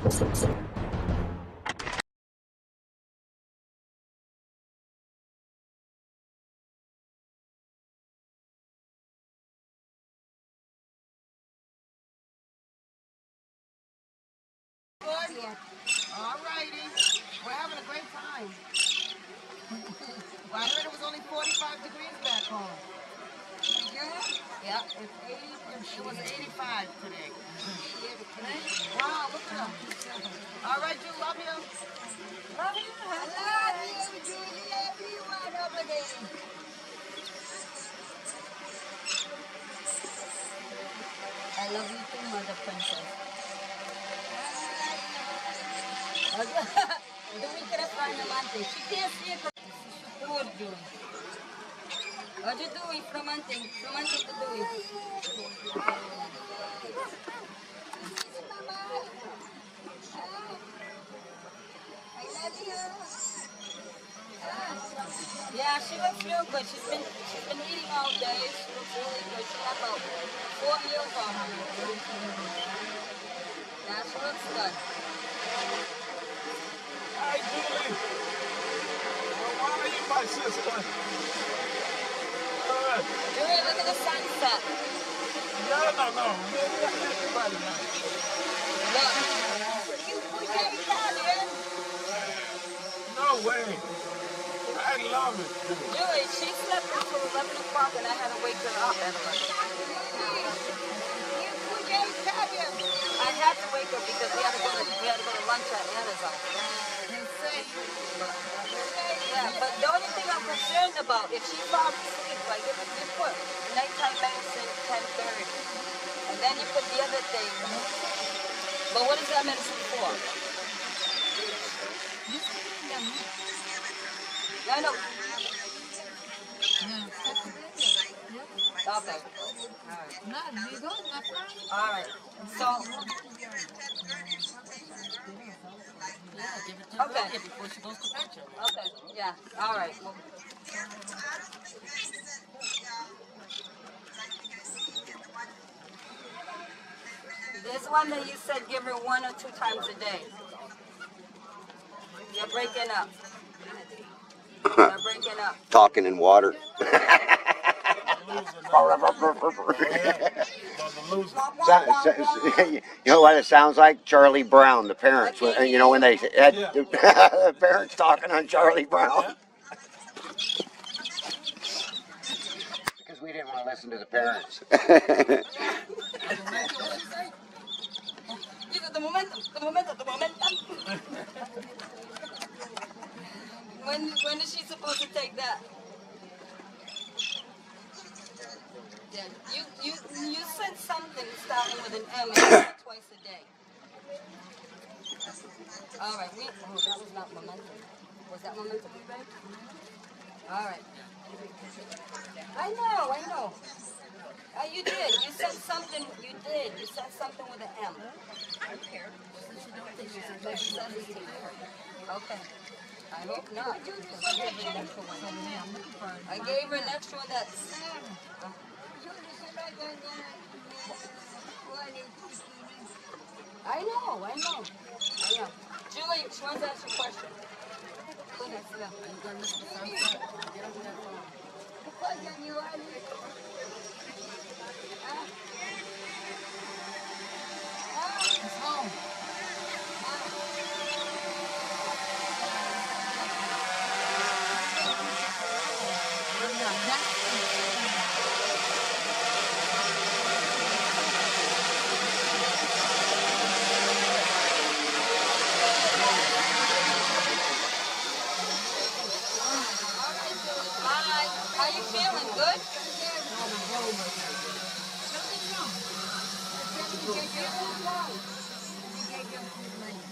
All righty. We're having a great time. Well, I heard it was only 45 degrees back home. Yeah, it's 80. It was 85 today. Wow, look at them. All right, Drew, love you. Love you. I love you, Julie. Everyone over there. I love you too, Mother Princess. Dumi kira fry naman din. She can't see it, but she's poor, June. What you doing? Flamanting to doing. I love you. Yeah, she looks real good. She's been eating all day. She looks really good. She had about 4 meals on her. Yeah, she looks good. Hi, Julie. Well, why are you my sister? Julie, look at the sunset. No. Everybody knows. Look. You push Italian. No way. I love it, Julie. Julie, she slept until 11 o'clock and I had to wake her up at 11. I had to wake her because we had to go to lunch at Anna's house. Yeah, but the only thing I'm concerned about, if she falls asleep, like if you put nighttime medicine 10:30, and then you put the other thing. But what is that medicine for? I know. Okay. All right. So. Okay. Before she goes to bed. Okay. Yeah. All right. This one that you said give her 1 or 2 times a day. You're breaking up. You're breaking up. Talking in water. You know what it sounds like? Charlie Brown, the parents. You know when they had the parents talking on Charlie Brown. Because we didn't want to listen to the parents. The momentum. When is she supposed to take that? Yeah, you said something starting with an M twice a day. All right, that was not momentum. Was that momentum we read? All right. I know. You did. You said something. You did. You said something with an M. I don't care. Okay. I hope not. I gave her an extra one that's... I know. Julie, she wants to ask you a question. Go ahead, sit down. Are you going to miss the sunset? Get over that phone. It's home. How you feeling? Good?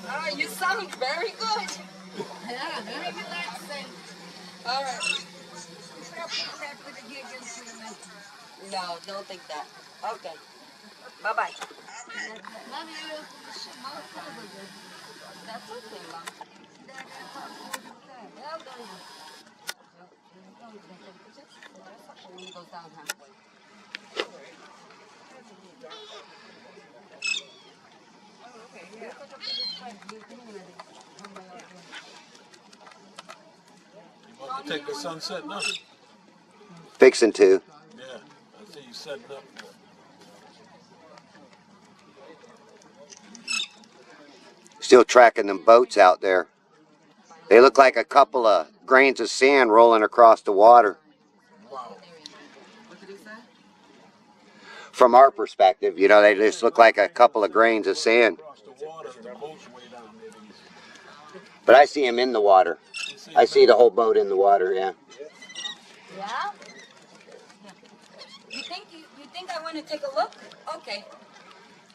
All right, you sound very good. Yeah, very relaxing. All right. No, don't think that. Okay. Bye-bye. Love you. That's okay, Mom. When he goes down halfway. Okay, yeah. You want to take the sunset now? Fixing to. Yeah, I see you setting up for it. Still tracking them boats out there. They look like a couple of grains of sand rolling across the water. Wow. From our perspective, you know, they just look like a couple of grains of sand. Across the water, the boat's way down there. But I see them in the water. I see the whole boat in the water, yeah. Yeah? You think I want to take a look? Okay.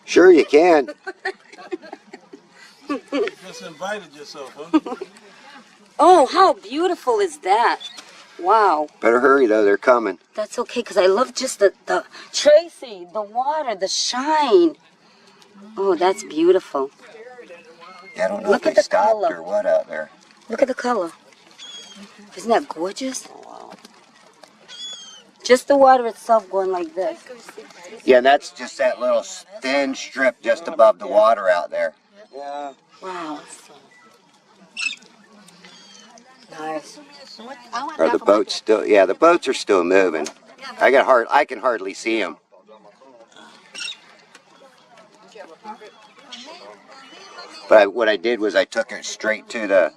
Sure you can. You just invited yourself, huh? Oh, how beautiful is that? Wow. Better hurry though, they're coming. That's okay, because I love just the Tracy, the water, the shine. Oh, that's beautiful. Yeah, I don't know Look if at they the stopped color. or what out there. Look at the color. Isn't that gorgeous? Just the water itself going like this. Yeah, and that's just that little thin strip just above the water out there. Yeah. Wow. Nice. Are the boats still? Yeah, the boats are still moving. I can hardly see them. But what I did was I took it straight to the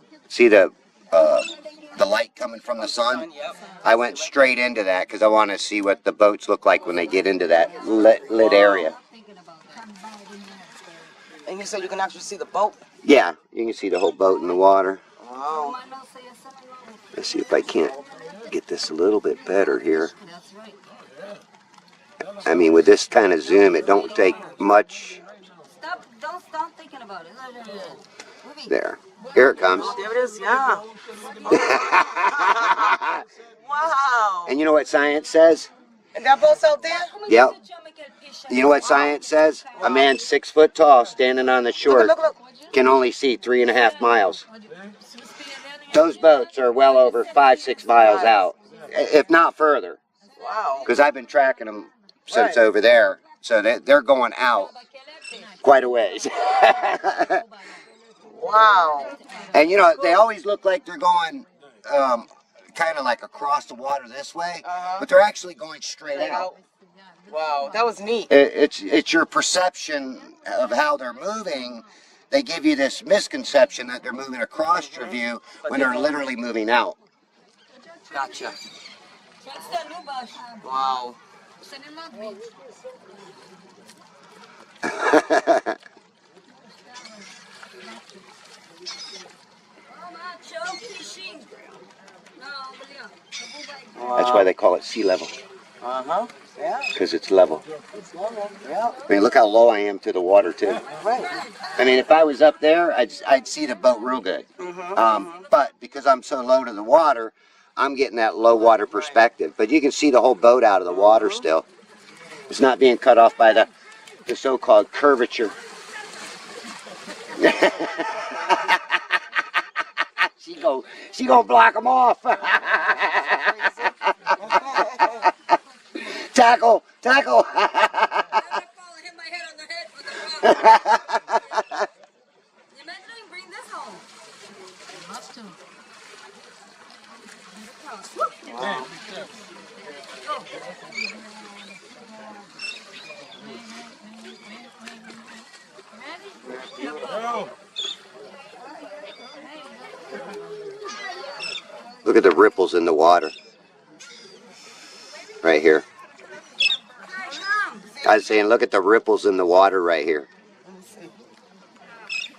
light coming from the sun. I went straight into that because I want to see what the boats look like when they get into that lit area. And you said you can actually see the boat? Yeah, you can see the whole boat in the water. Wow. Let's see if I can't get this a little bit better here. I mean, with this kind of zoom, it don't take much. Don't stop thinking about it. There. Here it comes. There it is, yeah. Wow. And you know what science says? And that boat's out there? Yep. You know what science says? A man 6 foot tall standing on the shore Look. can only see 3.5 miles. Those boats are well over 5-6 miles out, if not further. Wow. Because I've been tracking them since over there, so they're going out quite a ways. Wow. And you know, they always look like they're going kind of like across the water this way, but they're actually going straight out. Wow, that was neat. It's your perception of how they're moving. They give you this misconception that they're moving across your view when they're literally moving out. Gotcha. Wow. That's why they call it sea level, Uh-huh. Yeah. because it's level. Yeah. I mean, look how low I am to the water too. Right. I mean, if I was up there, I'd see the boat real good. But because I'm so low to the water, I'm getting that low water perspective. But you can see the whole boat out of the water still. It's not being cut off by the so-called curvature. She gonna block them off. Tackle. Look at the ripples in the water. Right here. I was saying, look at the ripples in the water right here.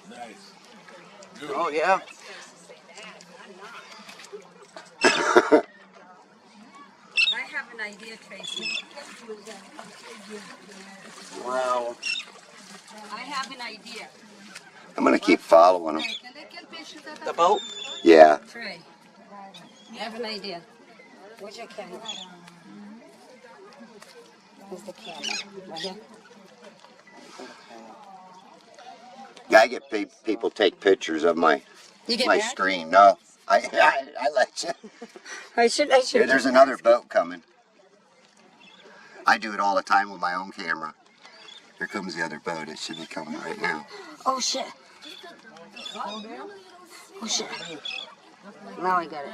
Nice. Oh, yeah. I have an idea, Tracy. Wow. I have an idea. I'm going to keep following them. The boat? Yeah. Trey, I have an idea. Where's your camera? Where's the camera? Right here? Yeah, I get people take pictures of my mad? screen. No, I let you. I should. Here, there's another boat coming. I do it all the time with my own camera. Here comes the other boat. It should be coming right now. Oh shit. Oh shit. Now I got it.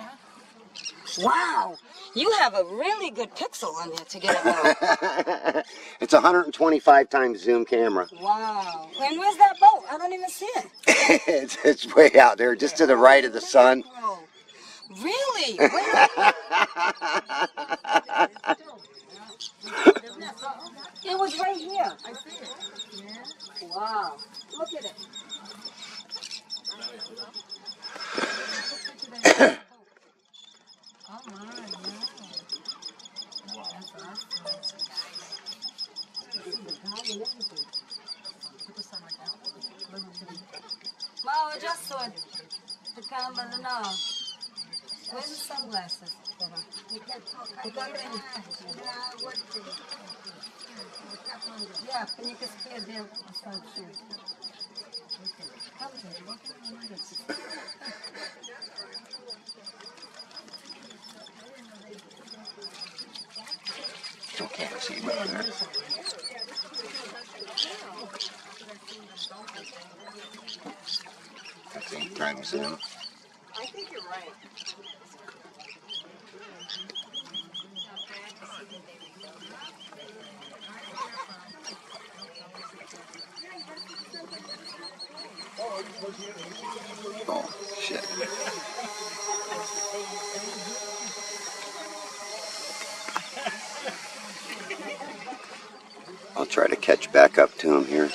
Wow, you have a really good pixel on there to get it out. It's a 125 times zoom camera. Wow. And where's that boat? I don't even see it. It's way out there, just to the right of the sun. Really? It was right here. I see it. Yeah. Wow. Look at it. Oh my, yeah. That's awesome. Wow, I just saw it. The camera, no. Where's the sunglasses? Yeah, can you just clear there? Okay, I see right there. That's 8 times zoom. I think you're right. Oh, shit. I'll try to catch back up to him here.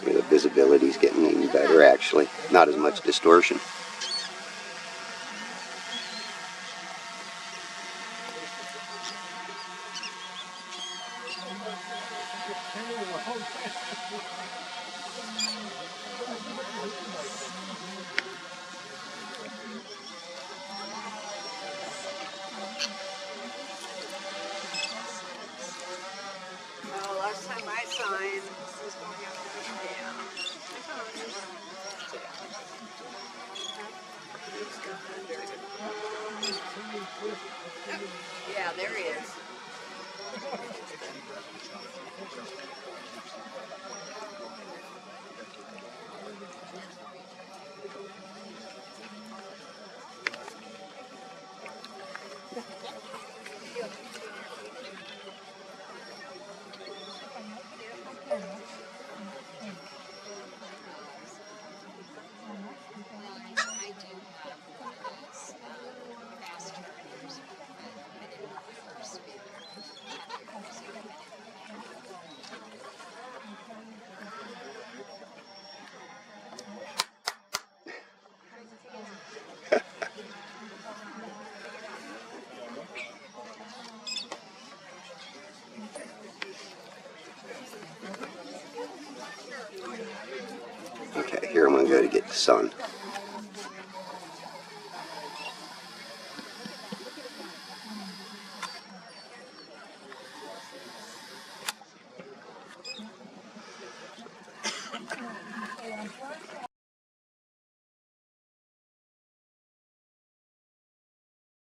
The visibility's getting even better, actually. Not as much distortion. Oh, last time I signed was going up to yeah, there he is. Okay, here I'm going to go to get the sun.